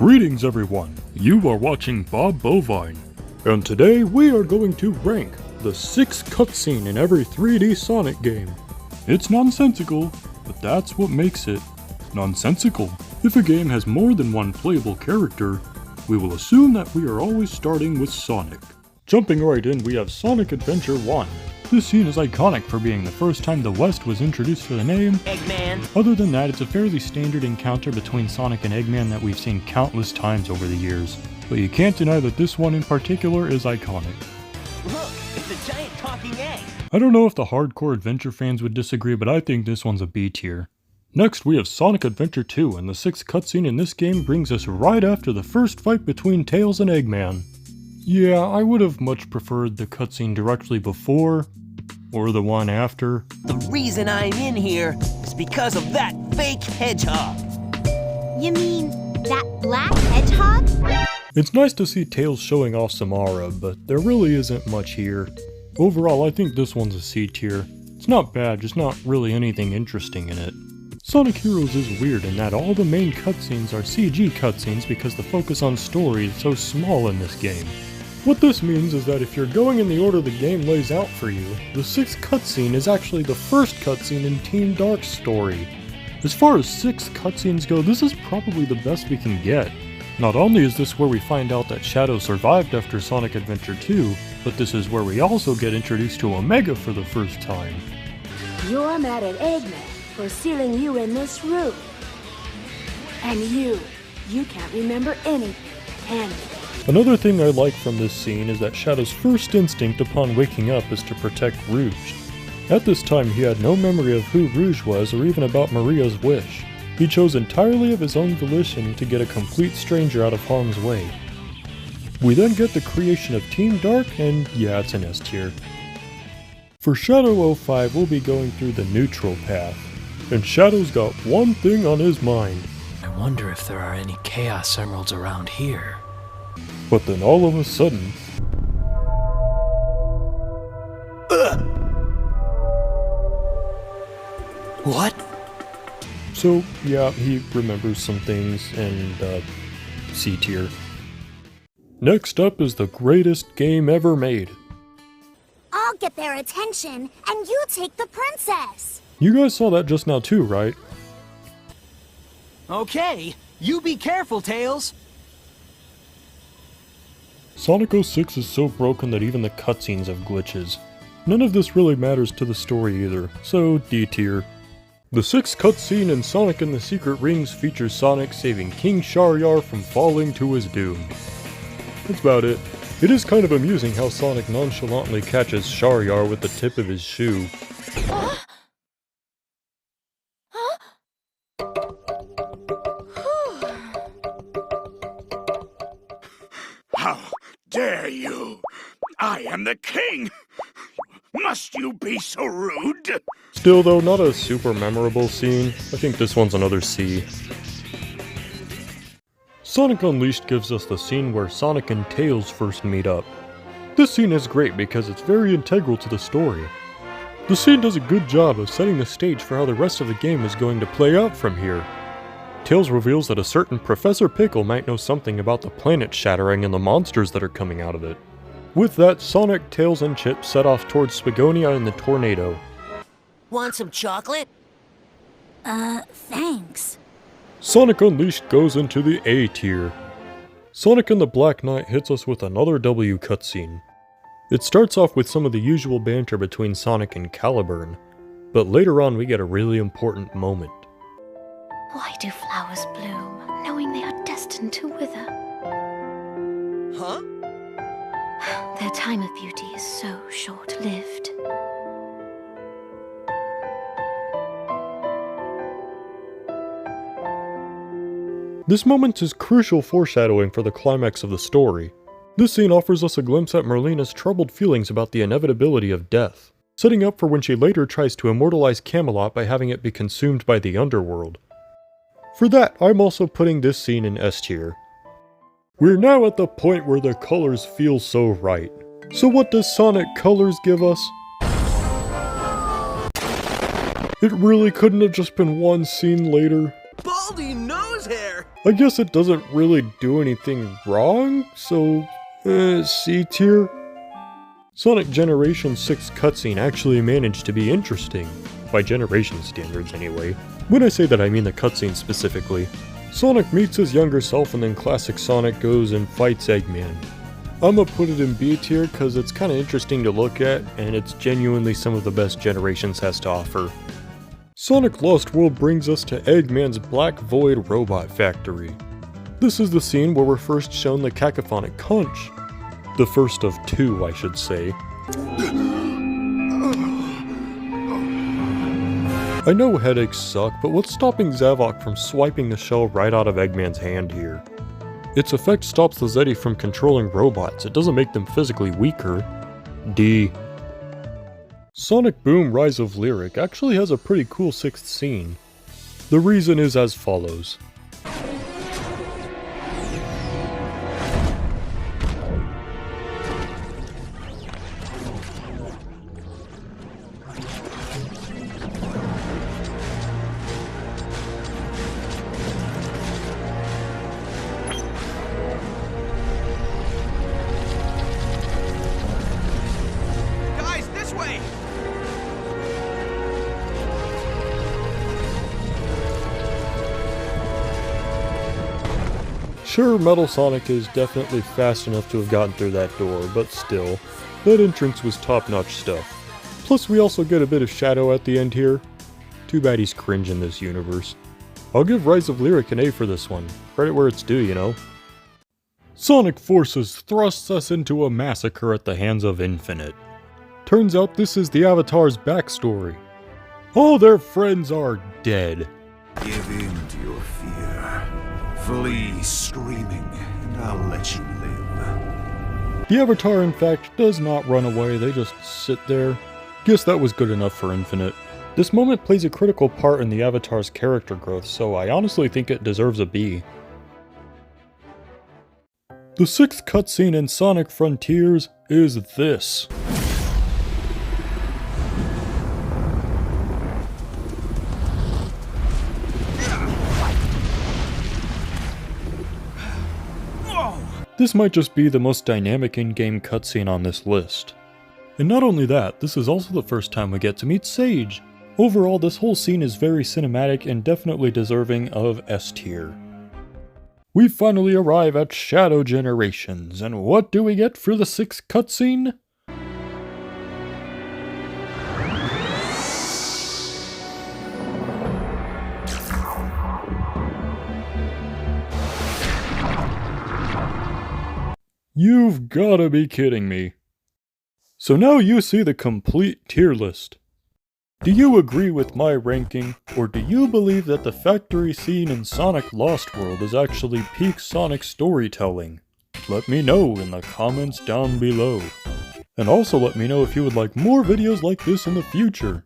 Greetings everyone, you are watching Bob Bovine, and today we are going to rank the 6th cutscene in every 3D Sonic game. It's nonsensical, but that's what makes it nonsensical. If a game has more than one playable character, we will assume that we are always starting with Sonic. Jumping right in, we have Sonic Adventure 1. This scene is iconic for being the first time the West was introduced to the name Eggman. Other than that, it's a fairly standard encounter between Sonic and Eggman that we've seen countless times over the years. But you can't deny that this one in particular is iconic. Look, it's a giant talking egg! I don't know if the hardcore adventure fans would disagree, but I think this one's a B tier. Next, we have Sonic Adventure 2, and the 6th cutscene in this game brings us right after the first fight between Tails and Eggman. Yeah, I would have much preferred the cutscene directly before, or the one after. The reason I'm in here is because of that fake hedgehog. You mean that black hedgehog? It's nice to see Tails showing off some aura, but there really isn't much here. Overall, I think this one's a C tier. It's not bad, just not really anything interesting in it. Sonic Heroes is weird in that all the main cutscenes are CG cutscenes because the focus on story is so small in this game. What this means is that if you're going in the order the game lays out for you, the 6th cutscene is actually the first cutscene in Team Dark's story. As far as 6 cutscenes go, this is probably the best we can get. Not only is this where we find out that Shadow survived after Sonic Adventure 2, but this is where we also get introduced to Omega for the first time. You're mad at Eggman for sealing you in this room. And you can't remember anything, can you? Another thing I like from this scene is that Shadow's first instinct upon waking up is to protect Rouge. At this time he had no memory of who Rouge was or even about Maria's wish. He chose entirely of his own volition to get a complete stranger out of harm's way. We then get the creation of Team Dark, and yeah, it's an S tier. For Shadow 05, we'll be going through the neutral path, and Shadow's got one thing on his mind. I wonder if there are any Chaos Emeralds around here. But then all of a sudden... What? So, yeah, he remembers some things, and, C tier. Next up is the greatest game ever made. I'll get their attention, and you take the princess! You guys saw that just now too, right? Okay, you be careful, Tails! Sonic 06 is so broken that even the cutscenes have glitches. None of this really matters to the story either, so D tier. The 6th cutscene in Sonic and the Secret Rings features Sonic saving King Sharyar from falling to his doom. That's about it. It is kind of amusing how Sonic nonchalantly catches Sharyar with the tip of his shoe. How dare you? I am the king! Must you be so rude? Still though, not a super memorable scene. I think this one's another C. Sonic Unleashed gives us the scene where Sonic and Tails first meet up. This scene is great because it's very integral to the story. The scene does a good job of setting the stage for how the rest of the game is going to play out from here. Tails reveals that a certain Professor Pickle might know something about the planet shattering and the monsters that are coming out of it. With that, Sonic, Tails, and Chip set off towards Spagonia in the tornado. Want some chocolate? Thanks. Sonic Unleashed goes into the A tier. Sonic and the Black Knight hits us with another W cutscene. It starts off with some of the usual banter between Sonic and Caliburn, but later on we get a really important moment. Why do flowers bloom, knowing they are destined to wither? Huh? Their time of beauty is so short-lived. This moment is crucial foreshadowing for the climax of the story. This scene offers us a glimpse at Merlina's troubled feelings about the inevitability of death, setting up for when she later tries to immortalize Camelot by having it be consumed by the underworld. For that, I'm also putting this scene in S tier. We're now at the point where the colors feel so right. So what does Sonic Colors give us? It really couldn't have just been one scene later. Baldy nose hair! I guess it doesn't really do anything wrong, so C tier. Sonic Generation 6 cutscene actually managed to be interesting, by Generation standards anyway. When I say that I mean the cutscene specifically. Sonic meets his younger self and then classic Sonic goes and fights Eggman. I'ma put it in B tier cause it's kinda interesting to look at and it's genuinely some of the best Generations has to offer. Sonic Lost World brings us to Eggman's Black Void Robot Factory. This is the scene where we're first shown the cacophonic conch. The first of two, I should say. I know headaches suck, but what's stopping Zavok from swiping the shell right out of Eggman's hand here? Its effect stops the Zeti from controlling robots, it doesn't make them physically weaker. D. Sonic Boom Rise of Lyric actually has a pretty cool 6th scene. The reason is as follows. Guys, this way! Sure, Metal Sonic is definitely fast enough to have gotten through that door, but still, that entrance was top-notch stuff. Plus we also get a bit of Shadow at the end here. Too bad he's cringe in this universe. I'll give Rise of Lyric an A for this one. Credit where it's due, you know. Sonic Forces thrusts us into a massacre at the hands of Infinite. Turns out this is the Avatar's backstory. All their friends are dead. Give in to your fear. Flee screaming, and I'll let you live. The Avatar, in fact, does not run away, they just sit there. Guess that was good enough for Infinite. This moment plays a critical part in the Avatar's character growth, so I honestly think it deserves a B. The 6th cutscene in Sonic Frontiers is this. This might just be the most dynamic in-game cutscene on this list. And not only that, this is also the first time we get to meet Sage. Overall, this whole scene is very cinematic and definitely deserving of S tier. We finally arrive at Shadow Generations, and what do we get for the 6th cutscene? You've gotta be kidding me. So now you see the complete tier list. Do you agree with my ranking, or do you believe that the factory scene in Sonic Lost World is actually peak Sonic storytelling? Let me know in the comments down below. And also let me know if you would like more videos like this in the future.